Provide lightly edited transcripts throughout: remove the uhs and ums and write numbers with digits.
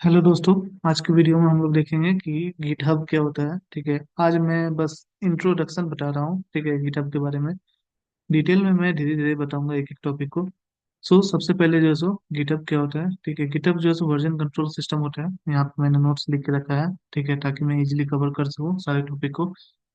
Hello दोस्तों। आज की वीडियो में हम लोग देखेंगे कि गिटहब क्या होता है। ठीक है, आज मैं बस इंट्रोडक्शन बता रहा हूँ। ठीक है, गिटहब के बारे में डिटेल में मैं धीरे धीरे बताऊंगा एक एक टॉपिक को। सबसे पहले जो है सो गिटहब क्या होता है। ठीक है, गिटहब जो है सो वर्जन कंट्रोल सिस्टम होता है। यहाँ पे मैंने नोट्स लिख के रखा है, ठीक है, ताकि मैं इजीली कवर कर सकूँ सारे टॉपिक को।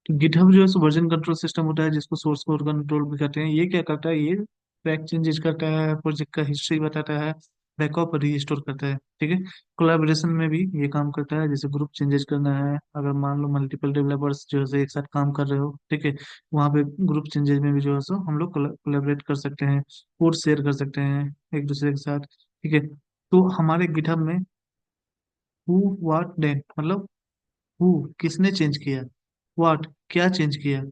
तो गिटहब जो है सो वर्जन कंट्रोल सिस्टम होता है, जिसको सोर्स कोड कंट्रोल भी कहते हैं। ये क्या करता है, ये ट्रैक चेंजेस करता है, प्रोजेक्ट का हिस्ट्री बताता है, बैकअप रीस्टोर करता है। ठीक है, कोलैबोरेशन में भी ये काम करता है। जैसे ग्रुप चेंजेस करना है, अगर मान लो मल्टीपल डेवलपर्स जो है सो एक साथ काम कर रहे हो, ठीक है, वहाँ पे ग्रुप चेंजेस में भी जो है सो हम लोग कोलैबोरेट कर सकते हैं, कोड शेयर कर सकते हैं एक दूसरे के साथ। ठीक है, तो हमारे गिटहब में हु व्हाट देन मतलब हु किसने चेंज किया, व्हाट क्या चेंज किया,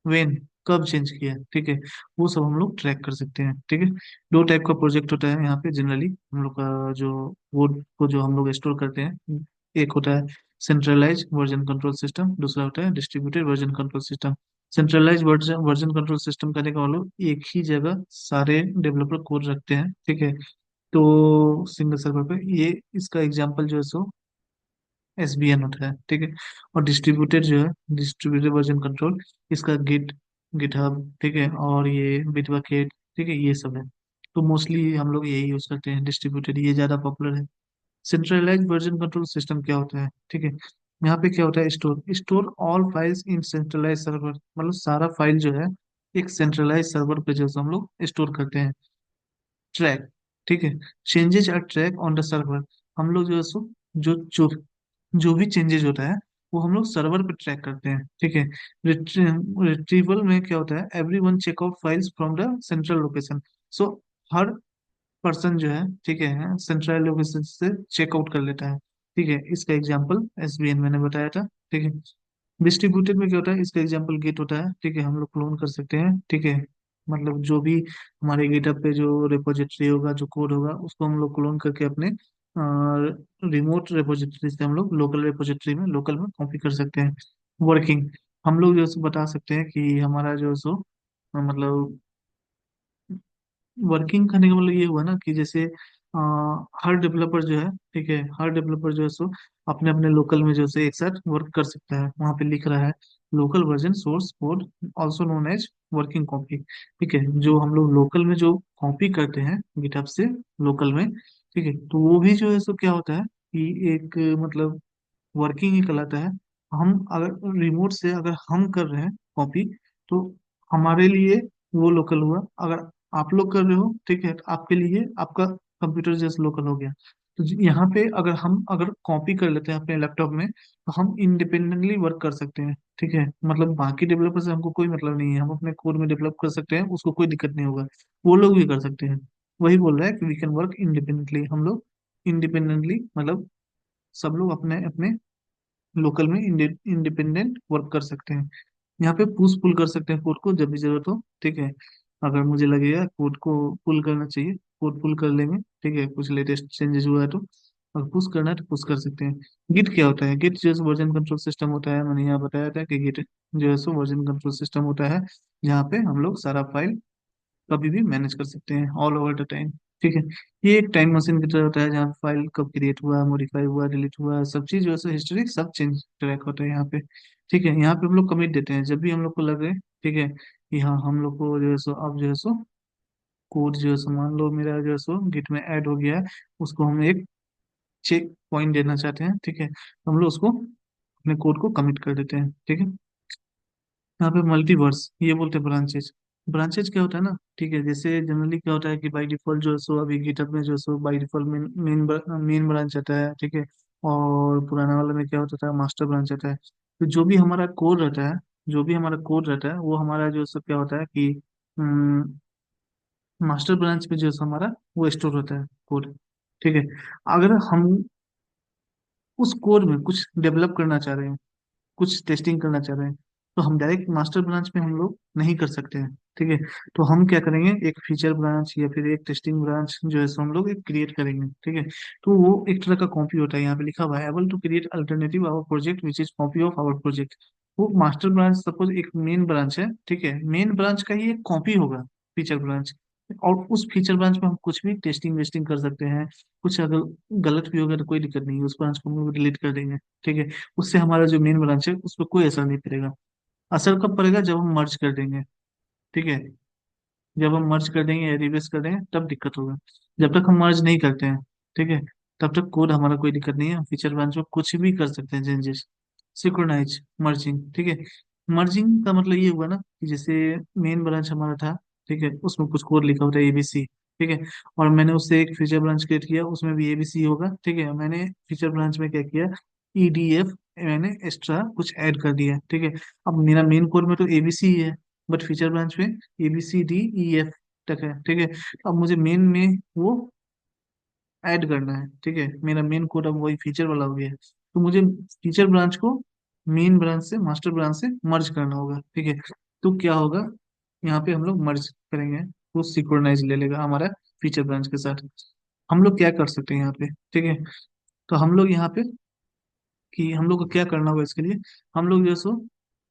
व्हेन कब चेंज किया, ठीक है, वो सब हम लोग ट्रैक कर सकते हैं। ठीक है, दो टाइप का प्रोजेक्ट होता है यहाँ पे जनरली हम लोग का, जो कोड को जो हम लोग स्टोर करते हैं। एक होता है सेंट्रलाइज वर्जन कंट्रोल सिस्टम, दूसरा होता है distributed version control system. Centralize version version control system करने का मतलब एक ही जगह सारे डेवलपर कोड रखते हैं। ठीक है, तो सिंगल सर्वर पे ये इसका एग्जांपल जो है सो एसबीएन होता है। ठीक है, और डिस्ट्रीब्यूटेड जो है डिस्ट्रीब्यूटेड वर्जन कंट्रोल, इसका गिटहब, ठीक है, और ये बिटबकेट, ठीक है, ये सब है। तो मोस्टली हम लोग यही यूज करते हैं डिस्ट्रीब्यूटेड, ये ज्यादा पॉपुलर है। सेंट्रलाइज वर्जन कंट्रोल सिस्टम क्या होता है, ठीक है, यहाँ पे क्या होता है, store store all files in centralize server, मतलब सारा फाइल जो है एक सेंट्रलाइज सर्वर पे जो है हम लोग स्टोर करते हैं। ट्रैक, ठीक है, changes are track on the server, हम लोग जो है सो जो जो जो भी चेंजेस होता है वो हम लोग सर्वर पे ट्रैक करते हैं। ठीक है, रिट्रीवल में क्या होता है, everyone checkout files from the central location. So हर पर्सन जो है, ठीक है, सेंट्रल लोकेशन से चेकआउट कर लेता है। ठीक है, इसका एग्जांपल एसबीएन मैंने बताया था। ठीक है, डिस्ट्रीब्यूटेड में क्या होता है, इसका एग्जांपल गेट होता है। ठीक है, हम लोग क्लोन कर सकते हैं। ठीक है, मतलब जो भी हमारे गिटहब पे जो रिपोजिटरी होगा, जो कोड होगा, उसको हम लोग क्लोन करके अपने रिमोट रिपोजिटरी से हम लोग लोकल रिपोजिटरी में लोकल में कॉपी कर सकते हैं। वर्किंग, हम लोग जो है सो बता सकते हैं कि हमारा जो है सो मतलब वर्किंग करने का मतलब ये हुआ ना कि जैसे हर डेवलपर जो है, ठीक है, हर डेवलपर जो है सो अपने अपने लोकल में जो है एक साथ वर्क कर सकता है। वहाँ पे लिख रहा है local version source code also known as working copy. ठीक है, जो हम लोग लोकल में जो कॉपी करते हैं गिटहब से लोकल में, ठीक है, तो वो भी जो है सो क्या होता है कि एक मतलब वर्किंग ही कहलाता है। हम अगर रिमोट से अगर हम कर रहे हैं कॉपी, तो हमारे लिए वो लोकल हुआ। अगर आप लोग कर रहे हो, ठीक है, तो आपके लिए आपका कंप्यूटर जैसे लोकल हो गया। तो यहाँ पे अगर कॉपी कर लेते हैं अपने लैपटॉप में, तो हम इंडिपेंडेंटली वर्क कर सकते हैं। ठीक है, मतलब बाकी डेवलपर से हमको कोई मतलब नहीं है, हम अपने कोड में डेवलप कर सकते हैं, उसको कोई दिक्कत नहीं होगा, वो लोग भी कर सकते हैं। वही बोल रहा है कि वी कैन वर्क इंडिपेंडेंटली, हम लोग इंडिपेंडेंटली मतलब सब लोग अपने अपने लोकल में इंडिपेंडेंट वर्क कर सकते हैं। यहाँ पे पुश पुल कर सकते हैं कोड को जब भी जरूरत हो। ठीक है, अगर मुझे लगेगा कोड को पुल करना चाहिए, कोड पुल कर लेंगे। ठीक है, कुछ लेटेस्ट चेंजेस हुआ है तो अगर पुश करना है तो पुश कर सकते हैं। गिट क्या होता है, गिट जो है वर्जन कंट्रोल सिस्टम होता है। मैंने यहाँ बताया था कि गिट जो है सो वर्जन कंट्रोल सिस्टम होता है, जहाँ पे हम लोग सारा फाइल कभी भी मैनेज कर सकते हैं ऑल ओवर द टाइम। ठीक है, ये एक टाइम मशीन की तरह होता है, जहाँ फाइल कब क्रिएट हुआ, मॉडिफाई हुआ, डिलीट हुआ, सब चीज जो है हिस्ट्री सब चेंज ट्रैक होता है यहाँ पे। ठीक है, यहाँ पे हम लोग कमिट देते हैं जब भी हम लोग को लगे, ठीक है, कि हाँ हम लोग को जो है सो अब जो है सो कोड जो है सो मान लो मेरा जो है सो गिट में ऐड हो गया है, उसको हम एक चेक पॉइंट देना चाहते हैं। ठीक है, तो हम लोग उसको अपने कोड को कमिट कर देते हैं। ठीक है, यहाँ पे मल्टीवर्स ये बोलते हैं ब्रांचेज। ब्रांचेज क्या होता है ना, ठीक है, जैसे जनरली क्या होता है कि बाई डिफॉल्ट जो है सो अभी गिटहब में जो है so by default main main main branch आता है। ठीक है, और पुराना वाला में क्या होता था, मास्टर ब्रांच आता है। तो जो भी हमारा कोड रहता है, जो भी हमारा कोड रहता है वो हमारा जो है सो क्या होता है कि मास्टर ब्रांच पे जो है सो हमारा वो स्टोर होता है कोड। ठीक है, अगर हम उस कोड में कुछ डेवलप करना चाह रहे हैं, कुछ टेस्टिंग करना चाह रहे हैं, तो हम डायरेक्ट मास्टर ब्रांच में हम लोग नहीं कर सकते हैं। ठीक है, तो हम क्या करेंगे, एक फीचर ब्रांच या फिर एक टेस्टिंग ब्रांच जो है सो हम लोग एक क्रिएट करेंगे। ठीक है, तो वो एक तरह का कॉपी होता है, यहाँ पे लिखा हुआ है able to create alternative our project which is copy of our project. वो मास्टर ब्रांच सपोज एक मेन ब्रांच है, ठीक है, मेन ब्रांच का ही एक कॉपी होगा फीचर ब्रांच। और उस फीचर ब्रांच में हम कुछ भी टेस्टिंग वेस्टिंग कर सकते हैं। कुछ अगर गलत भी होगा तो कोई दिक्कत नहीं है, उस ब्रांच को हम लोग डिलीट कर देंगे। ठीक है, उससे हमारा जो मेन ब्रांच है उस पर कोई असर नहीं पड़ेगा। असर कब पड़ेगा, जब हम मर्ज कर देंगे। ठीक है, जब हम मर्ज कर देंगे या रिवर्स कर देंगे तब दिक्कत होगा। जब तक हम मर्ज नहीं करते हैं, ठीक है, तब तक कोड हमारा कोई दिक्कत नहीं है, हम फीचर ब्रांच में कुछ भी कर सकते हैं चेंजेस। सिंक्रोनाइज मर्जिंग, ठीक है। मर्जिंग का मतलब ये हुआ ना कि जैसे मेन ब्रांच हमारा था, ठीक है, उसमें कुछ कोड लिखा होता है एबीसी, ठीक है, और मैंने उससे एक फीचर ब्रांच क्रिएट किया, उसमें भी एबीसी होगा। ठीक है, मैंने फीचर ब्रांच में क्या किया, ईडीएफ मैंने एक्स्ट्रा कुछ ऐड कर दिया। ठीक है, अब मेरा मेन कोड में तो एबीसी ही है, बट फीचर ब्रांच में ABCDEF तक है। ठीक है, अब मुझे मेन में वो ऐड करना है। ठीक है, मेरा मेन कोड अब वही फीचर वाला हो गया है, तो मुझे फीचर ब्रांच को मेन ब्रांच से मास्टर ब्रांच से मर्ज करना होगा। ठीक है, तो क्या होगा, यहाँ पे हम लोग मर्ज करेंगे तो सिंक्रोनाइज ले लेगा हमारा फीचर ब्रांच के साथ। हम लोग क्या कर सकते हैं यहाँ पे, ठीक है, तो हम लोग यहाँ पे कि हम लोग को क्या करना होगा इसके लिए, हम लोग जो है सो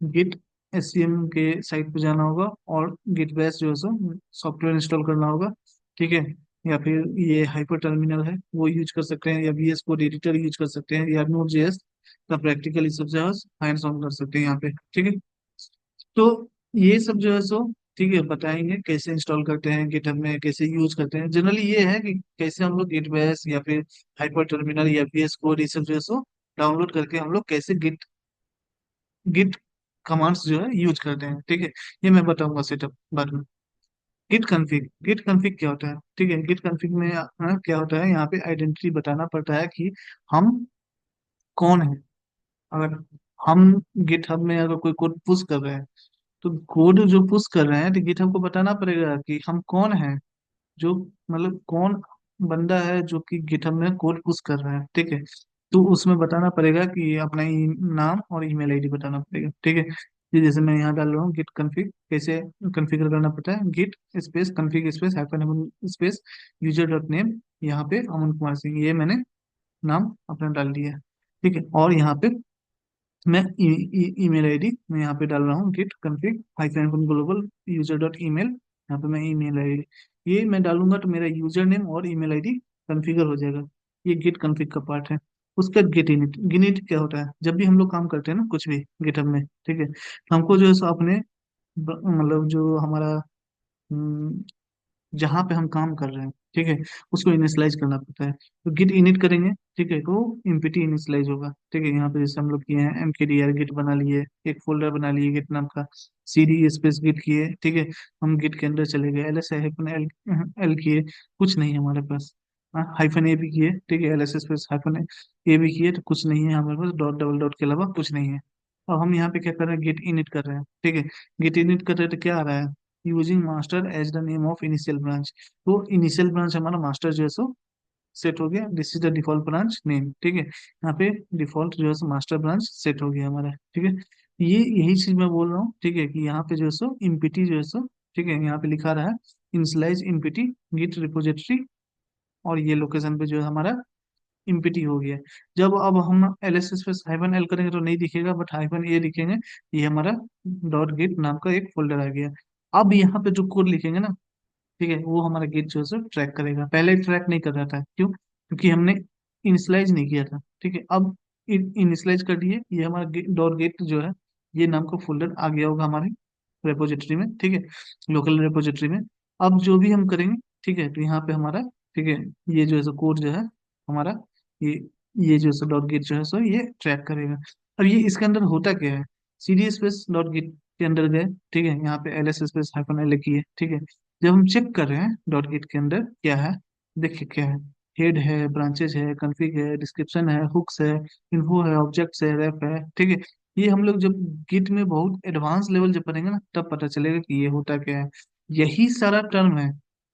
गिट SCM के साइट पे जाना होगा और गिट बेस जो है सो सॉफ्टवेयर इंस्टॉल करना होगा। ठीक है, या फिर ये हाइपर टर्मिनल है वो यूज कर सकते हैं, या VS कोड एडिटर यूज कर सकते हैं, या Node.js का प्रैक्टिकल इस सब जो है हैंड्स ऑन कर सकते हैं यहाँ पे। ठीक है, तो ये सब जो है सो ठीक है बताएंगे कैसे इंस्टॉल करते हैं गिटहब में, कैसे यूज करते हैं। जनरली ये है कि कैसे हम लोग गिट बेस या फिर हाइपर टर्मिनल या VS कोड ये सब जो है सो डाउनलोड करके हम लोग कैसे गिट गिट कमांड्स जो है यूज करते हैं। ठीक है, ये मैं बताऊंगा सेटअप बाद में। गिट कन्फिग क्या होता है, ठीक है, गिट कन्फिग में क्या होता है, यहाँ पे आइडेंटिटी बताना पड़ता है कि हम कौन है। अगर हम गिटहब में अगर कोई कोड पुश कर रहे हैं, तो कोड जो पुश कर रहे हैं तो गिटहब को बताना पड़ेगा कि हम कौन है, जो मतलब कौन बंदा है जो कि गिटहब में कोड पुश कर रहा है। ठीक है, तो उसमें बताना पड़ेगा कि अपना नाम और ईमेल आईडी बताना पड़ेगा। ठीक है, ये जैसे मैं यहाँ डाल रहा हूँ गिट कन्फिग, कैसे कन्फिगर करना पड़ता है, git space config space hyphen space user dot name, यहाँ पे अमन कुमार सिंह, ये मैंने नाम अपना डाल दिया। ठीक है, और यहाँ पे मैं ईमेल आईडी मैं यहाँ पे डाल रहा हूँ git config hyphen global user dot email, यहाँ पे मैं ईमेल आईडी ये मैं डालूंगा तो मेरा यूजर नेम और ईमेल आईडी कन्फिगर हो जाएगा। ये गिट कन्फिग का पार्ट है। उसका गेट इनिट, गिनिट क्या होता है, जब भी हम लोग काम करते हैं ना कुछ भी गिटहब में, ठीक है, तो हमको जो है सो अपने मतलब जो हमारा जहाँ पे हम काम कर रहे हैं, ठीक है, उसको इनिशियलाइज करना पड़ता है। तो गिट इनिट करेंगे, ठीक है, तो एमपीटी इनिशियलाइज होगा। ठीक है, यहाँ पे जैसे हम लोग किए हैं MKDR गिट बना लिए, एक फोल्डर बना लिए गिट नाम का, CD स्पेस गिट किए। ठीक है, हम गिट के अंदर चले गए, LS हाइफन एल एल किए, कुछ नहीं है हमारे पास। हाइफन ए भी किए, ठीक है, LS स्पेस हाइफन ए भी किए, तो कुछ नहीं है हमारे पास, डॉट डबल डॉट के अलावा कुछ नहीं है। अब हम यहाँ पे क्या कर रहे हैं, गेट इनिट कर रहे हैं। ठीक है, गेट इनिट कर रहे हैं तो क्या आ रहा है, using master as the name of initial branch. तो इनिशियल ब्रांच हमारा मास्टर जो है सो सेट हो गया, this is the default branch name. ठीक है, यहाँ पे डिफॉल्ट जो है सो मास्टर ब्रांच सेट हो गया हमारा। ठीक है, ये यही चीज मैं बोल रहा हूँ। ठीक है, कि यहाँ पे जो है सो इम्पिटी जो है सो, ठीक है, यहाँ पे लिखा रहा है इनिशियलाइज इम्पिटी गिट रिपोजिटरी, और ये लोकेशन पे जो है हमारा इम्पिटी हो गया। जब अब हम LS स्पेस हाइफन एल करेंगे तो नहीं दिखेगा, बट हाइफन ए लिखेंगे, ये हमारा डॉट गिट नाम का एक फोल्डर आ गया। अब यहाँ पे जो कोड लिखेंगे ना, ठीक है, वो हमारा गेट जो है सो ट्रैक करेगा। पहले ट्रैक नहीं कर रहा था, क्यों, क्योंकि हमने इनिशियलाइज नहीं किया था। ठीक है, अब इनिशियलाइज कर दिए, ये हमारा डॉट गेट जो है ये नाम का फोल्डर आ गया होगा हमारे रेपोजिटरी में। ठीक है, लोकल रेपोजिटरी में। अब जो भी हम करेंगे, ठीक है, तो यहाँ पे हमारा, ठीक है, ये जो है सो कोड जो है हमारा, ये ये जो है सो डॉट गेट जो है सो ये ट्रैक करेगा। अब ये इसके अंदर होता क्या है, CD स्पेस डॉट गेट के अंदर गए, ठीक है, यहाँ पे LS स्पेस हाइफन एल की है। ठीक है, जब हम चेक कर रहे हैं डॉट गेट के अंदर क्या है, देखिए क्या है, हेड है, ब्रांचेज है, कॉन्फ़िग है, डिस्क्रिप्शन है, हुक्स है, इन्फो है, ऑब्जेक्ट्स है, रेफ है। ठीक है, ये हम लोग जब गिट में बहुत एडवांस लेवल जब पढ़ेंगे ना तब पता चलेगा कि ये होता क्या है। यही सारा टर्म है,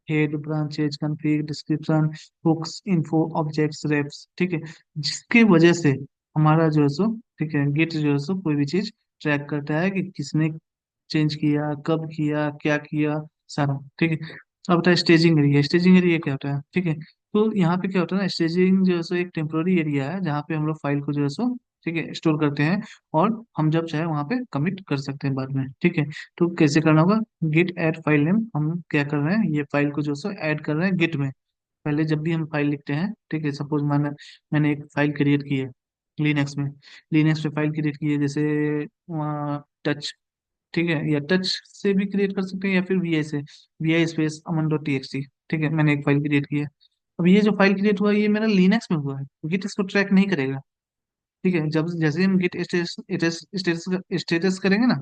head, branches, config, description, hooks, info, objects, refs. ठीक है, जिसके वजह से हमारा जो है सो, ठीक है, गिट जो है सो कोई भी चीज ट्रैक करता है कि किसने चेंज किया, कब किया, क्या किया, सारा। ठीक है, अब होता है स्टेजिंग एरिया। स्टेजिंग एरिया क्या होता है, ठीक है, तो यहाँ पे क्या होता है ना, स्टेजिंग जो है सो एक टेम्पोररी एरिया है जहाँ पे हम लोग फाइल को जो है सो ठीक है, स्टोर करते हैं, और हम जब चाहे वहां पे कमिट कर सकते हैं बाद में। ठीक है, तो कैसे करना होगा, गिट ऐड फाइल नेम, हम क्या कर रहे हैं, ये फाइल को जो सो ऐड कर रहे हैं गिट में। पहले जब भी हम फाइल लिखते हैं, ठीक है, सपोज मैंने एक फाइल क्रिएट की है लिनक्स में, लिनक्स पे फाइल क्रिएट की है, जैसे टच, ठीक है, या टच से भी क्रिएट कर सकते हैं, या फिर वी आई से, V I space Aman dot T X T. ठीक है, मैंने एक फाइल क्रिएट की है। अब ये जो फाइल क्रिएट हुआ है, ये मेरा लिनक्स में हुआ है, गिट इसको ट्रैक नहीं करेगा। ठीक है, जब जैसे ही हम गिट स्टेटस स्टेटस स्टेटस करेंगे ना,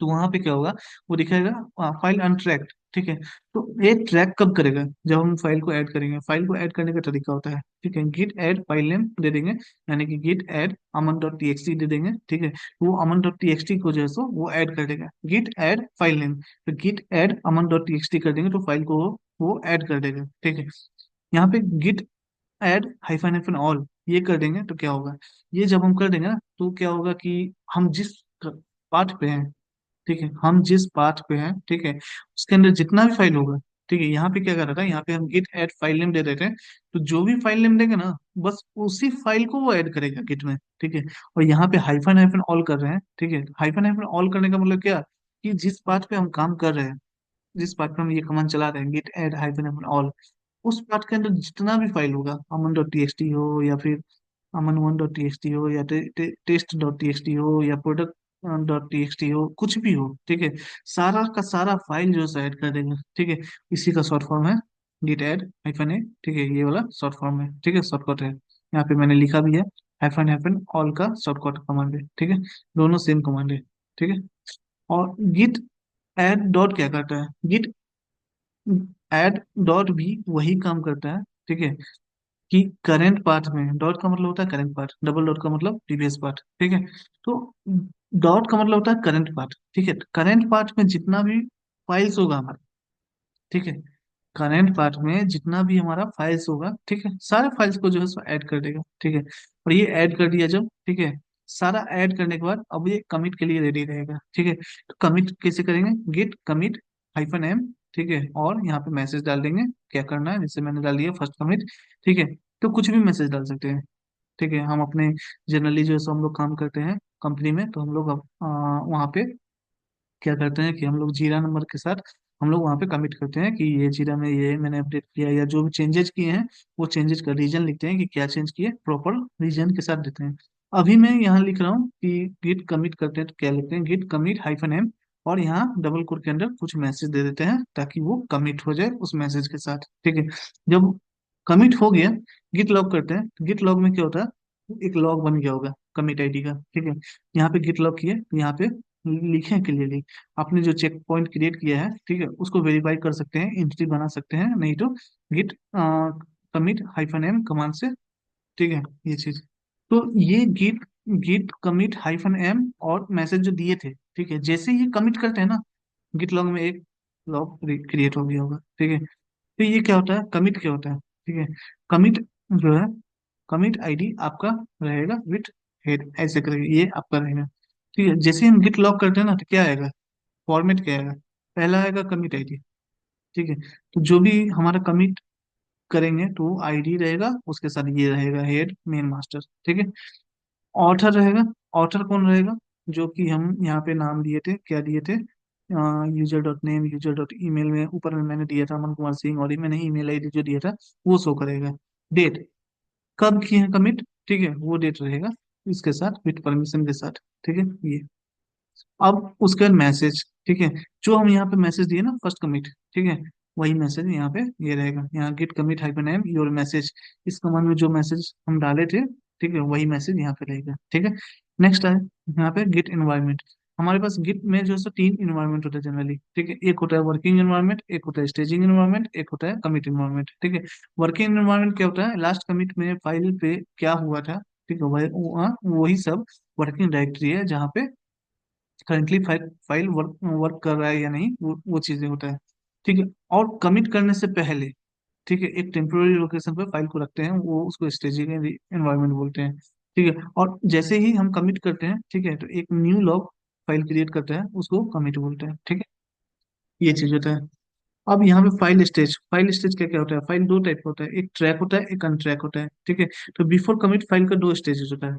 तो वहां पे क्या होगा, वो दिखाएगा फाइल अनट्रैक्ड। ठीक है, तो ये ट्रैक कब करेगा, जब हम फाइल को ऐड करेंगे। फाइल को ऐड करने का तरीका होता है, ठीक है, गिट ऐड फाइल नेम दे देंगे, यानी कि गिट ऐड अमन डॉट टी एक्स टी दे देंगे। ठीक है, तो वो अमन डॉट टी एक्स टी को जो है सो वो ऐड कर देगा, गिट ऐड फाइल नेम, तो गिट ऐड अमन डॉट टी एक्स टी कर देंगे, तो फाइल को वो ऐड कर देगा। ठीक है, यहाँ पे git add hyphen hyphen all ये कर देंगे तो क्या होगा, ये जब हम कर देंगे ना, तो क्या होगा कि हम जिस पार्ट पे हैं, ठीक है, हम जिस पाथ पे हैं, ठीक है, उसके अंदर जितना भी फाइल होगा, ठीक है, यहाँ पे क्या कर रहा था, यहाँ पे हम गिट ऐड फाइल नेम दे देते हैं, तो जो भी फाइल नेम देंगे ना, बस उसी फाइल को वो ऐड करेगा गिट में। ठीक है, और यहाँ पे हाइफन हाइफन ऑल कर रहे हैं, ठीक है, हाइफन हाइफन ऑल करने का मतलब क्या, कि जिस पाथ पे हम काम कर रहे हैं, जिस पार्ट पे हम ये कमांड चला रहे हैं, git add hyphen hyphen all, उस पार्ट के अंदर जितना भी फाइल होगा, Aman dot T X T हो, या फिर Aman one dot T X T हो, या test dot T X T हो, या product dot T X T हो, कुछ भी हो, ठीक है, सारा का सारा फाइल जो है ऐड कर देंगे। ठीक है, इसी का शॉर्ट फॉर्म है गिट ऐड हाइफन ए। ठीक है, ये वाला शॉर्ट फॉर्म है, ठीक है, शॉर्टकट है, यहाँ पे मैंने लिखा भी है, हाइफन हाइफन ऑल का शॉर्टकट कमांड है। ठीक है, दोनों सेम कमांड है। ठीक है, और गिट ऐड डॉट क्या करता है, गिट ऐड डॉट भी वही काम करता है, ठीक है, कि करेंट पाथ में, डॉट का मतलब होता है करेंट पाथ, डबल डॉट का मतलब प्रीवियस पाथ। ठीक है, तो डॉट का मतलब होता है करंट पाथ। ठीक है, करेंट पाथ में जितना भी फाइल्स होगा हमारा, ठीक है, करंट पार्ट में जितना भी हमारा फाइल्स होगा, ठीक है, सारे फाइल्स को जो है सो ऐड कर देगा। ठीक है, और ये ऐड कर दिया जब, ठीक है, सारा ऐड करने के बाद अब ये कमिट के लिए रेडी रहेगा। ठीक है, तो कमिट कैसे करेंगे, गिट कमिट हाइफन एम, ठीक है, और यहाँ पे मैसेज डाल देंगे, क्या करना है, जैसे मैंने डाल दिया फर्स्ट कमिट। ठीक है, तो कुछ भी मैसेज डाल सकते हैं। ठीक है, हम अपने जनरली जो है सो हम लोग काम करते हैं कंपनी में, तो हम लोग वहाँ पे क्या करते हैं कि हम लोग जीरा नंबर के साथ हम लोग वहाँ पे कमिट करते हैं कि ये जीरा में ये मैंने अपडेट किया, या जो भी चेंजेस किए हैं वो चेंजेस का रीजन लिखते हैं कि क्या चेंज किए, प्रॉपर रीजन के साथ देते हैं। अभी मैं यहाँ लिख रहा हूँ कि गिट कमिट करते हैं, तो क्या लिखते हैं, गिट कमिट हाइफन एम, और यहाँ डबल कोट के अंदर कुछ मैसेज दे देते हैं ताकि वो कमिट हो जाए उस मैसेज के साथ। ठीक है, जब कमिट हो गया, गिट लॉग करते हैं, गिट लॉग में क्या होता है, एक लॉग बन गया होगा कमिट आईडी का। ठीक है, यहाँ पे गिट लॉग किए, यहाँ पे लिखे क्लियरली आपने जो चेक पॉइंट क्रिएट किया है, ठीक है, उसको वेरीफाई कर सकते हैं, एंटिटी बना सकते हैं, नहीं तो git commit hyphen M command से। ठीक है, ये चीज, तो ये git git commit hyphen M और मैसेज जो दिए थे, ठीक है, जैसे ही कमिट करते हैं ना, गिट लॉग में एक लॉग क्रिएट हो गया होगा। ठीक है, तो ये क्या होता है, कमिट क्या होता है, ठीक है, कमिट जो है, कमिट आईडी आपका रहेगा विथ हेड, ऐसे करेंगे, ये आपका रहेगा। ठीक है, जैसे हम गिट लॉक करते हैं ना, तो क्या आएगा, फॉर्मेट क्या आएगा, पहला आएगा कमिट आईडी। ठीक है, तो जो भी हमारा कमिट करेंगे तो आईडी रहेगा, उसके साथ ये रहेगा हेड मेन मास्टर। ठीक है, ऑथर रहेगा, ऑथर कौन रहेगा, जो कि हम यहाँ पे नाम दिए थे, क्या दिए थे, user dot name, user dot email में ऊपर में मैंने दिया था अमन कुमार सिंह, और ये मैंने ईमेल आईडी जो दिया था वो शो करेगा। डेट, कब किए हैं कमिट, ठीक है, वो डेट रहेगा इसके साथ विथ परमिशन के साथ। ठीक है, ये अब उसके बाद मैसेज, ठीक है, जो हम यहाँ पे मैसेज दिए ना फर्स्ट कमिट, ठीक है, वही मैसेज यहाँ पे ये रहेगा, यहाँ git commit hyphen M your message, इस कमांड में जो मैसेज हम डाले थे, ठीक है, वही मैसेज यहाँ पे रहेगा। ठीक है, नेक्स्ट है यहाँ पे गेट एनवायरमेंट। हमारे पास गिट में जो है सो तीन इन्वायरमेंट होता है जनरली। ठीक है, एक होता है वर्किंग एनवायरमेंट, एक होता है स्टेजिंग एनवायरमेंट, एक होता है कमिट एनवायरमेंट। ठीक है, वर्किंग एनवायरमेंट क्या होता है, लास्ट कमिट में फाइल पे क्या हुआ था, ठीक है, वही सब वर्किंग डायरेक्टरी है जहाँ पे currently file file work work कर रहा है या नहीं, वो चीजें होता है। ठीक है, और कमिट करने से पहले, ठीक है, एक टेम्पोररी लोकेशन पे फाइल को रखते हैं, वो उसको स्टेजिंग एनवायरनमेंट बोलते हैं। ठीक है, और जैसे ही हम कमिट करते हैं, ठीक है, तो एक न्यू लॉग फाइल क्रिएट करता है, उसको कमिट बोलते हैं। ठीक है, ये चीज होता है। अब यहाँ पे फाइल स्टेज क्या क्या होता है, फाइल दो टाइप का होता है, एक ट्रैक होता है, एक अनट्रैक होता है। ठीक है, तो बिफोर कमिट फाइल का दो स्टेजेस होता है।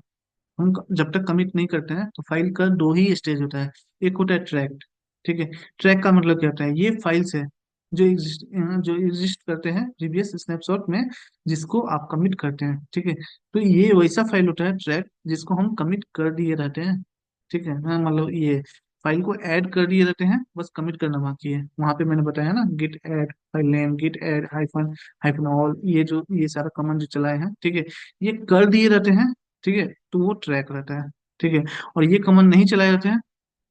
जब तक कमिट नहीं करते हैं तो फाइल का दो ही स्टेज होता है। एक होता है ट्रैक, ठीक है। ट्रैक का मतलब क्या होता है, ये फाइल्स है जो एग्जिस्ट करते हैं प्रीवियस स्नैपशॉट में, जिसको आप कमिट करते हैं, ठीक है। तो ये वैसा फाइल होता है ट्रैक जिसको हम कमिट कर दिए रहते हैं, ठीक है। हाँ, मतलब ये फाइल को ऐड कर दिए रहते हैं, बस कमिट करना बाकी है। वहां पे मैंने बताया ना, git add file name, git add hyphen hyphen all, ये सारा कमांड जो चलाए हैं, ठीक है, ये कर दिए रहते हैं, ठीक है। तो वो ट्रैक रहता है, ठीक है। और ये कमांड नहीं चलाए रहते हैं,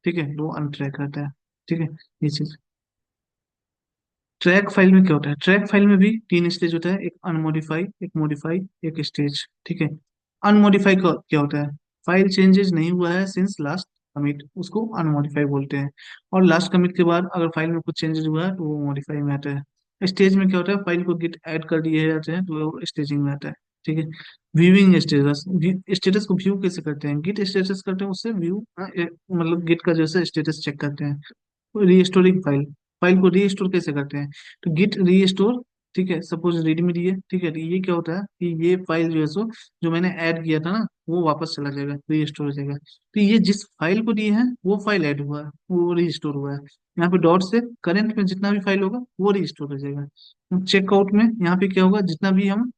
ठीक है, तो वो अनट्रैक रहता है, ठीक है। ये चीज ट्रैक फाइल में क्या होता है, ट्रैक फाइल में भी तीन स्टेज होता है, एक अनमोडिफाई, एक मॉडिफाई, एक स्टेज, ठीक है। अनमोडिफाई का क्या होता है, फाइल चेंजेस नहीं हुआ है सिंस लास्ट कमिट, उसको अनमोडिफाई बोलते हैं। और लास्ट कमिट के बाद अगर फाइल में कुछ चेंजेस हुआ है तो वो मॉडिफाई में आता है। स्टेज में क्या होता है, फाइल को गिट ऐड कर दिए जाते हैं तो वो स्टेजिंग में आता है, ठीक है। व्यूइंग स्टेटस, स्टेटस को व्यू कैसे करते हैं, गिट स्टेटस करते हैं, उससे व्यू मतलब गिट का जैसे स्टेटस चेक करते हैं। रीस्टोरिंग फाइल, फाइल को रीस्टोर कैसे करते हैं, तो गिट रीस्टोर, ठीक है। सपोज रीडमी दी है, ठीक है, तो ये क्या होता है कि ये फाइल जो है सो जो मैंने ऐड किया था ना, वो वापस चला जाएगा, रीस्टोर हो जाएगा। तो ये जिस फाइल को दिए हैं वो फाइल ऐड हुआ है, वो रीस्टोर हुआ है। यहाँ पे डॉट से करंट में जितना भी फाइल होगा वो रीस्टोर हो जाएगा। चेकआउट में यहाँ पे क्या होगा, जितना भी हम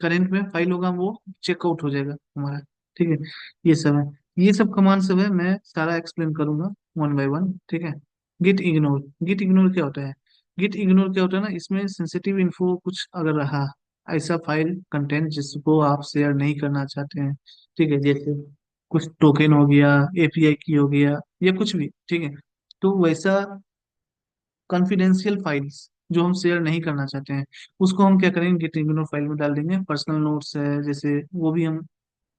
करंट में फाइल होगा वो चेकआउट हो जाएगा हमारा, ठीक है। ये सब है, ये सब कमांड सब है, मैं सारा एक्सप्लेन करूंगा वन बाय वन, ठीक है। गिट इग्नोर, गिट इग्नोर क्या होता है, गिट इग्नोर क्या होता है ना, इसमें सेंसिटिव इन्फो कुछ अगर रहा, ऐसा फाइल कंटेंट जिसको आप शेयर नहीं करना चाहते हैं, ठीक है, जैसे कुछ टोकन हो गया, एपीआई की हो गया, या कुछ भी, ठीक है। तो वैसा कॉन्फिडेंशियल फाइल्स जो हम शेयर नहीं करना चाहते हैं, उसको हम क्या करेंगे, गिट इग्नोर फाइल में डाल देंगे। पर्सनल नोट्स है जैसे, वो भी हम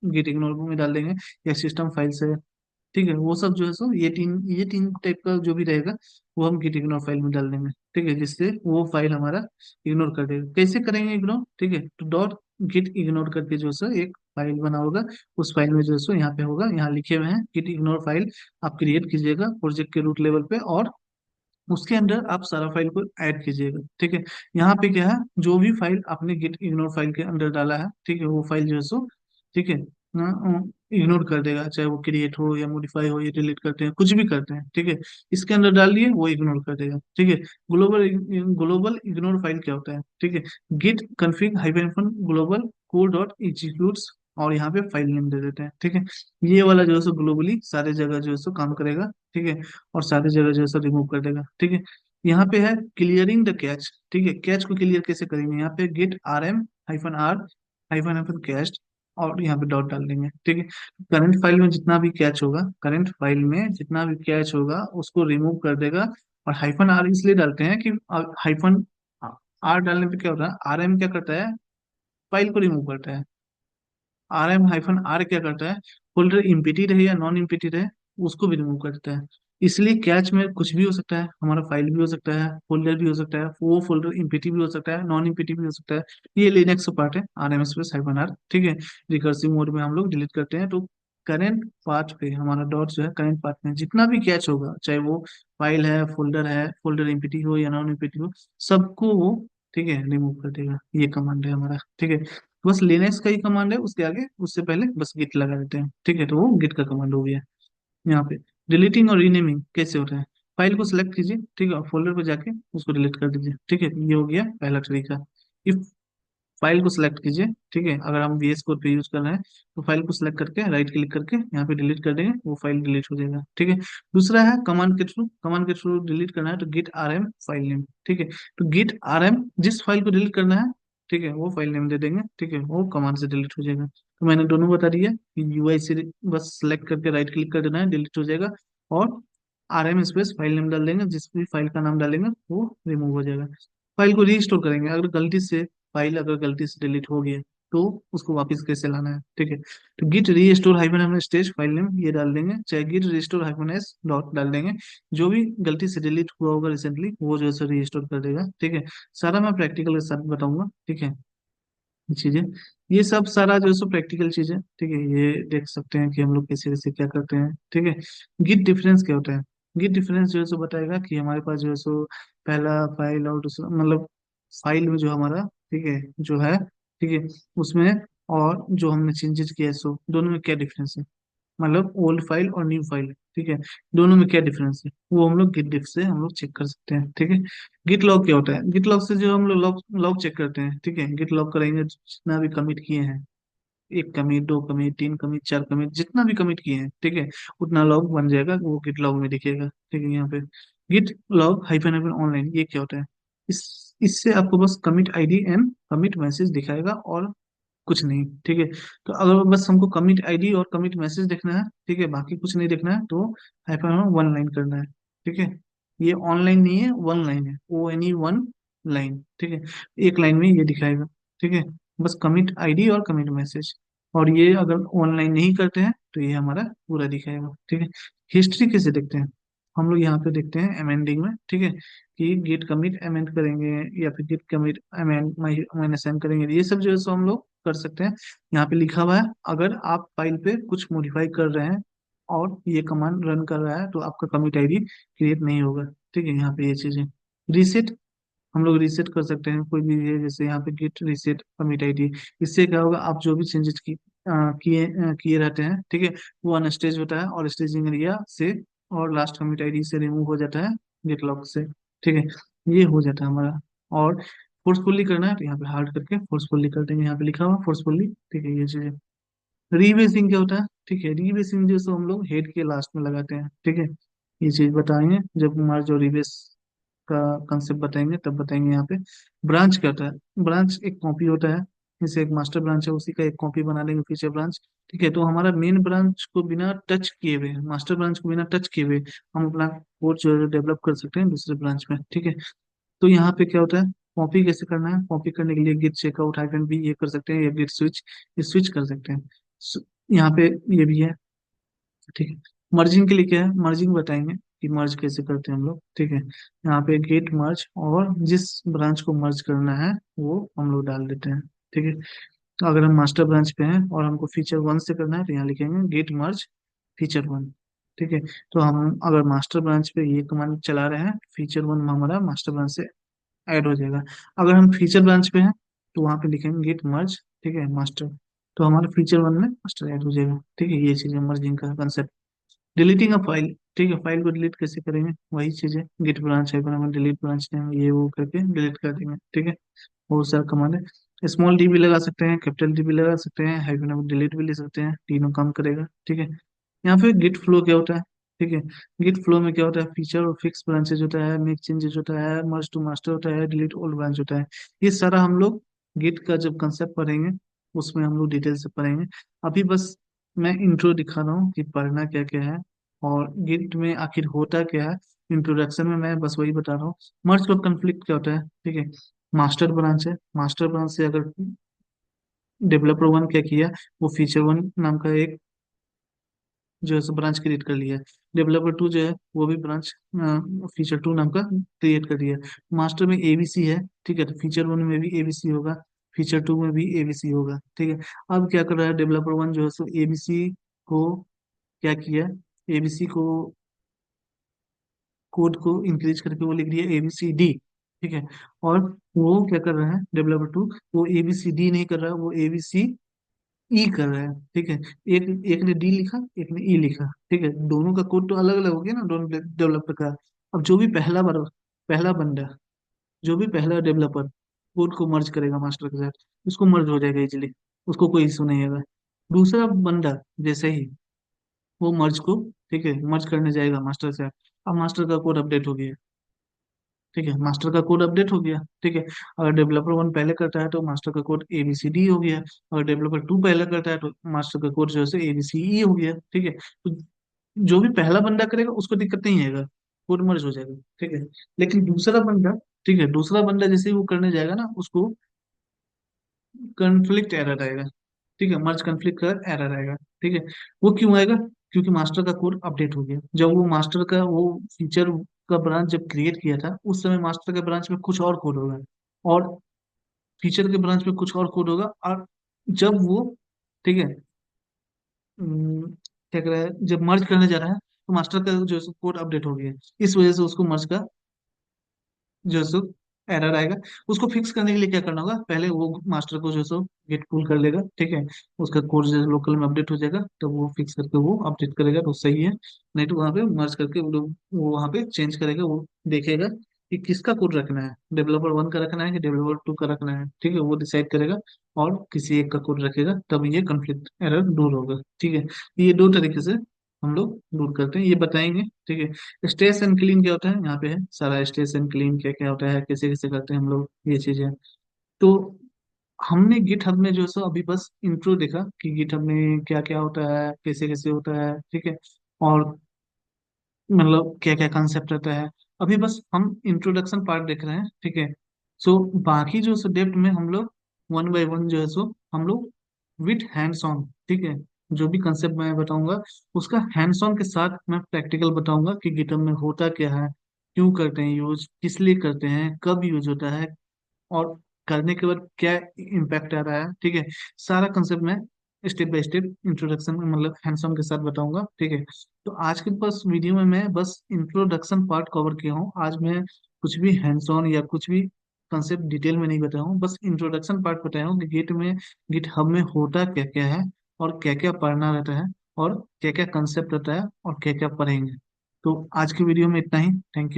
गिट इग्नोर में डाल देंगे, या सिस्टम फाइल्स है, ठीक है। वो सब जो है सो ये तीन टाइप का जो भी रहेगा वो हम गिट इग्नोर फाइल में डाल देंगे, ठीक है, जिससे वो फाइल हमारा इग्नोर कर देगा। कैसे करेंगे इग्नोर, ठीक है, तो डॉट गिट इग्नोर करके जो है सो एक फाइल बना होगा, उस फाइल में जो है सो यहाँ पे होगा, यहाँ लिखे हुए हैं गिट इग्नोर फाइल, आप क्रिएट कीजिएगा प्रोजेक्ट के रूट लेवल पे, और उसके अंदर आप सारा फाइल को ऐड कीजिएगा, ठीक है। यहाँ पे क्या है, जो भी फाइल आपने गिट इग्नोर फाइल के अंदर डाला है, ठीक है, वो फाइल जो है सो, ठीक है, इग्नोर कर देगा, चाहे वो क्रिएट हो या मॉडिफाई हो या डिलीट करते हैं, कुछ भी करते हैं, ठीक है। इसके अंदर डाल दिए वो इग्नोर कर देगा, ठीक है। ग्लोबल ग्लोबल इग्नोर फाइल क्या होता है, ठीक है, git config hyphen global code dot executes, और यहाँ पे फाइल नेम दे देते हैं, ठीक है। ये वाला जो है सो ग्लोबली सारे जगह जो है सो काम करेगा, ठीक है, और सारी जगह जो है सो रिमूव कर देगा, ठीक है। यहाँ पे है क्लियरिंग द कैच, ठीक है, कैच को क्लियर कैसे करेंगे, यहाँ पे git R M hyphen R hyphen hyphen cached, और यहाँ पे डॉट डाल देंगे, ठीक है। करंट फाइल में जितना भी कैच होगा, करंट फाइल में जितना भी कैच होगा उसको रिमूव कर देगा। और हाइफन आर इसलिए डालते हैं कि हाइफन आर डालने पे क्या होता है, आर एम क्या करता है, फाइल को रिमूव करता है। आर एम हाइफन आर क्या करता है, फोल्डर इम्पिटी रहे या नॉन इम्पिटी रहे, उसको भी रिमूव करता है। इसलिए कैच में कुछ भी हो सकता है, हमारा फाइल भी हो सकता है, फोल्डर भी हो सकता है, वो फोल्डर इम्पिटी भी हो सकता है, नॉन इम्पिटी भी हो सकता है। ये लिनक्स का पार्ट है, R M space hyphen R, ठीक है। रिकर्सिव मोड में हम लोग डिलीट करते हैं, तो करेंट पाथ पे हमारा डॉट जो है, करेंट पाथ में जितना भी कैच होगा, चाहे वो फाइल है, फोल्डर इम्पिटी हो या नॉन इम्पिटी हो, सबको वो, ठीक है, रिमूव कर देगा। ये कमांड है हमारा, ठीक है। बस लिनक्स का ही कमांड है, उसके आगे उससे पहले बस गिट लगा देते हैं, ठीक है, तो वो गिट का कमांड हो गया। यहाँ पे डिलीटिंग और रीनेमिंग कैसे होता है, फाइल को सिलेक्ट कीजिए, ठीक है, फोल्डर पे जाके उसको डिलीट कर दीजिए, ठीक है। ये हो गया पहला तरीका। इफ फाइल को सिलेक्ट कीजिए, ठीक है, अगर हम VS कोड पे यूज कर रहे हैं तो फाइल को सिलेक्ट करके राइट क्लिक करके यहाँ पे डिलीट कर देंगे, वो फाइल डिलीट हो जाएगा, ठीक है। दूसरा है कमांड के थ्रू डिलीट करना है, तो गिट आरएम फाइल नेम, ठीक है। तो गिट आरएम जिस फाइल को डिलीट करना है, ठीक है, वो फाइल नेम दे देंगे, ठीक है, वो कमांड से डिलीट हो जाएगा। तो मैंने दोनों बता दिया कि UI से बस सिलेक्ट करके राइट क्लिक कर देना है, डिलीट हो जाएगा। और RM स्पेस फाइल नेम डाल देंगे, जिस भी फाइल का नाम डालेंगे वो रिमूव हो जाएगा। फाइल को रीस्टोर करेंगे, अगर गलती से फाइल अगर गलती से डिलीट हो गई है, तो उसको वापस कैसे लाना है, ठीक है। तो गिट रीस्टोर हाइफन हमने स्टेज फाइल नेम ये डाल देंगे, चाहे git restore hyphen S dot डाल देंगे। जो भी गलती से डिलीट हुआ होगा रिसेंटली, वो जो है सो रीस्टोर कर देगा, ठीक है। सारा मैं प्रैक्टिकल के साथ बताऊंगा, ठीक है, ये चीजें, ये सब सारा जो है सो प्रैक्टिकल चीजें, ठीक है। ये देख सकते हैं कि हम लोग कैसे कैसे क्या करते हैं, ठीक है। गिट डिफरेंस क्या होता है, गिट डिफरेंस जो है सो बताएगा कि हमारे पास जो है सो पहला फाइल और दूसरा, मतलब फाइल में जो हमारा, ठीक है, जो है, ठीक है, उसमें और जो हमने चेंजेस किया है सो दोनों में क्या डिफरेंस है, मतलब ओल्ड फाइल और न्यू फाइल, ठीक है, दोनों में क्या डिफरेंस है, वो हम लोग गिट डिफ से हम लोग चेक कर सकते हैं, ठीक है। गिट लॉग क्या होता है, गिट लॉग से जो हम लोग लॉग लॉग चेक करते हैं, ठीक है, गिट लॉग करेंगे जितना भी कमिट किए हैं, एक कमिट, दो कमिट, तीन कमिट, चार कमिट, जितना भी कमिट किए हैं, ठीक है, उतना लॉग बन जाएगा, वो गिट लॉग में दिखेगा, ठीक है। यहाँ पे git log hyphen hyphen online, ये क्या होता है, इससे आपको बस commit ID and commit message दिखाएगा और कुछ नहीं, ठीक है। तो अगर बस हमको कमिट आईडी और कमिट मैसेज देखना है, ठीक है, बाकी कुछ नहीं देखना है, तो हाइफन वन लाइन करना है, ठीक है। ये ऑनलाइन नहीं है, वन लाइन है, वन लाइन, ठीक है, एक लाइन में ये दिखाएगा, ठीक है, बस कमिट आईडी और कमिट मैसेज। और ये अगर ऑनलाइन नहीं करते हैं तो ये हमारा पूरा दिखाएगा, ठीक है। हिस्ट्री कैसे देखते हैं, हम लोग यहाँ पे देखते हैं अमेंडिंग में, ठीक है, कि गेट कमिट अमेंड करेंगे या फिर git commit amend minus M करेंगे, ये सब जो है सो हम लोग कर सकते हैं। यहाँ पे लिखा हुआ है, अगर आप फाइल पे कुछ मॉडिफाई कर रहे हैं और ये कमांड रन कर रहा है तो आपका कमिट आईडी क्रिएट नहीं होगा, ठीक है। यहाँ पे ये चीजें रीसेट, हम लोग रीसेट कर सकते हैं कोई भी है, जैसे यहाँ पे गेट रीसेट कमिट आईडी, इससे क्या होगा, आप जो भी चेंजेस किए रहते हैं, ठीक है, वो अनस्टेज होता है और स्टेजिंग एरिया से और लास्ट कमिट आईडी से रिमूव हो जाता है गेट लॉग से, ठीक है, ये हो जाता है हमारा। और फोर्सफुली करना है तो यहाँ पे हार्ड करके फोर्सफुली कर देंगे, यहाँ पे लिखा हुआ फोर्सफुली, ठीक है, ये चीजें। रीबेसिंग क्या होता है, ठीक है, रीबेसिंग जो सो हम लोग हेड के लास्ट में लगाते हैं, ठीक है, ये चीज बताएंगे जब हमारा जो रीबेस का कंसेप्ट बताएंगे तब बताएंगे। यहाँ पे ब्रांच क्या होता है, ब्रांच एक कॉपी होता है, जैसे एक मास्टर ब्रांच है उसी का एक कॉपी बना देंगे फीचर ब्रांच, ठीक है। तो हमारा मेन ब्रांच को बिना टच किए हुए, मास्टर ब्रांच को बिना टच किए हुए हम अपना कोड जो है डेवलप कर सकते हैं दूसरे ब्रांच में, ठीक है। तो यहाँ पे क्या होता है, कॉपी कैसे करना है, कॉपी करने के लिए गिट चेकआउट हाइफन भी ये कर सकते हैं, या गिट स्विच, ये स्विच कर सकते हैं। यहाँ पे ये भी है, ठीक है। मर्जिंग के लिए क्या है, मर्जिंग बताएंगे कि मर्ज कैसे करते हैं हम लोग, ठीक है। यहाँ पे गेट मर्ज और जिस ब्रांच को मर्ज करना है वो हम लोग डाल देते हैं, ठीक है। तो अगर हम मास्टर ब्रांच पे हैं और हमको फीचर वन से करना है तो यहाँ लिखेंगे गेट मर्ज फीचर वन, ठीक है। तो हम अगर मास्टर ब्रांच पे ये कमांड चला रहे हैं, फीचर वन हमारा मास्टर ब्रांच से ऐड हो जाएगा। अगर हम फीचर ब्रांच पे हैं तो वहाँ पे लिखेंगे गेट मर्ज, ठीक है, मास्टर, तो हमारे फीचर वन में मास्टर ऐड हो जाएगा, ठीक है। ये चीज़ है मर्जिंग का कंसेप्ट। डिलीटिंग अ फाइल, ठीक है, फाइल को डिलीट कैसे करेंगे, वही चीज़ है, गेट ब्रांच है पर डिलीट ब्रांच नेम ये वो करके डिलीट कर देंगे, ठीक है। बहुत सारा कमांड है, स्मॉल डी भी लगा सकते हैं, कैपिटल डी भी लगा सकते हैं, हाइफन डिलीट भी ले सकते हैं, तीनों काम करेगा, ठीक है। यहाँ पे गिट फ्लो क्या होता है, ठीक है, गिट फ्लो में क्या होता है, फीचर और फिक्स ब्रांचेज होता है, मेक चेंजेस होता है, मर्ज टू मास्टर होता है, डिलीट ओल्ड ब्रांच होता है। ये सारा हम लोग गिट का जब कंसेप्ट पढ़ेंगे उसमें हम लोग डिटेल से पढ़ेंगे। अभी बस मैं इंट्रो दिखा रहा हूँ कि पढ़ना क्या क्या है और गिट में आखिर होता क्या है। इंट्रोडक्शन में मैं बस वही बता रहा हूँ। मर्ज का कंफ्लिक्ट क्या होता है, ठीक है, मास्टर ब्रांच है, मास्टर ब्रांच से अगर डेवलपर वन क्या किया, वो फीचर वन नाम का एक जो है सो ब्रांच क्रिएट कर लिया है। डेवलपर टू जो है वो भी ब्रांच फीचर टू नाम का क्रिएट कर दिया है। मास्टर में एबीसी है, ठीक है, तो फीचर वन में भी एबीसी होगा, फीचर टू में भी एबीसी होगा, ठीक है। अब क्या कर रहा है डेवलपर वन जो है सो एबीसी को क्या किया, एबीसी को कोड को इंक्रीज करके वो लिख दिया एबीसी डी, ठीक है। और वो क्या कर रहा है डेवलपर टू, वो एबीसी डी नहीं कर रहा है, वो एबीसी ई कर रहा है, ठीक है। एक एक ने डी लिखा, एक ने ई लिखा, ठीक है, दोनों का कोड तो अलग अलग हो गया ना दोनों डेवलपर का। अब पहला बंदा जो भी पहला डेवलपर कोड को मर्ज करेगा मास्टर के साथ, उसको मर्ज हो जाएगा इजीली, उसको कोई इशू नहीं होगा। दूसरा बंदा जैसे ही वो मर्ज को, ठीक है, मर्ज करने जाएगा मास्टर से, अब मास्टर का कोड अपडेट हो गया, ठीक है, मास्टर का कोड अपडेट हो गया, ठीक है। अगर डेवलपर वन पहले करता है तो मास्टर का कोड एबीसीडी हो गया, अगर डेवलपर टू पहले करता है तो मास्टर का कोड जो है एबीसीई हो गया, ठीक है। तो जो भी पहला बंदा करेगा उसको दिक्कत नहीं आएगा, कोड मर्ज हो जाएगा, ठीक है। लेकिन दूसरा बंदा, ठीक है, दूसरा बंदा जैसे ही वो करने जाएगा ना उसको कन्फ्लिक्ट एरर आएगा, ठीक है, मर्ज कन्फ्लिक्ट का एरर आएगा, ठीक है। वो क्यों आएगा, क्योंकि मास्टर का कोड अपडेट हो गया। जब वो मास्टर का वो फीचर का ब्रांच जब क्रिएट किया था उस समय मास्टर के ब्रांच में कुछ और कोड होगा और फीचर के ब्रांच में कुछ और कोड होगा, और जब वो, ठीक है, क्या कह रहा है, जब मर्ज करने जा रहा है तो मास्टर का जो है कोड अपडेट हो गया, इस वजह से उसको मर्ज का जो है एरर आएगा। उसको फिक्स करने के लिए क्या करना होगा, पहले वो मास्टर को जो है सो गेट पुल कर लेगा, ठीक है। उसका कोड जो लोकल में अपडेट हो जाएगा, तो वो फिक्स करके वो अपडेट करेगा तो सही है। नहीं तो वहाँ पे मर्ज करके वो वहाँ पे चेंज करेगा, वो देखेगा कि किसका कोड रखना है, डेवलपर वन का रखना है कि डेवलपर टू का रखना है, ठीक है, वो डिसाइड करेगा। और किसी एक का कोड रखेगा, तब ये कॉन्फ्लिक्ट एरर दूर होगा, ठीक है। ये दो तरीके से हम लोग दूर करते हैं, ये बताएंगे, ठीक है। स्ट्रेस एंड क्लीन क्या होता है, यहाँ पे है सारा स्ट्रेस एंड क्लीन क्या क्या होता है, कैसे कैसे करते हैं हम लोग ये चीजें। तो हमने गिटहब में जो सो अभी बस इंट्रो देखा कि गिटहब में क्या क्या होता है, कैसे कैसे होता है, ठीक है। और मतलब क्या क्या कंसेप्ट रहता है, अभी बस हम इंट्रोडक्शन पार्ट देख रहे हैं, ठीक है। सो बाकी जो सो डेप्थ में हम लोग वन बाय वन जो है सो हम लोग विथ हैंड्स ऑन, ठीक है। जो भी कंसेप्ट मैं बताऊंगा उसका हैंड्स ऑन के साथ मैं प्रैक्टिकल बताऊंगा कि गिटहब में होता क्या है, क्यों करते हैं यूज, किस लिए करते हैं, कब यूज होता है, और करने के बाद क्या इम्पैक्ट आ रहा है, ठीक है। सारा कंसेप्ट मैं स्टेप बाय स्टेप इंट्रोडक्शन में मतलब हैंड्स ऑन के साथ बताऊंगा, ठीक है। तो आज के पास वीडियो में मैं बस इंट्रोडक्शन पार्ट कवर किया हूँ, आज मैं कुछ भी हैंड्स ऑन या कुछ भी कंसेप्ट डिटेल में नहीं बताया हूँ, बस इंट्रोडक्शन पार्ट बताया हूँ कि गिट हब में होता क्या क्या है, और क्या क्या पढ़ना रहता है, और क्या क्या कंसेप्ट रहता है, और क्या क्या पढ़ेंगे। तो आज की वीडियो में इतना ही। Thank you.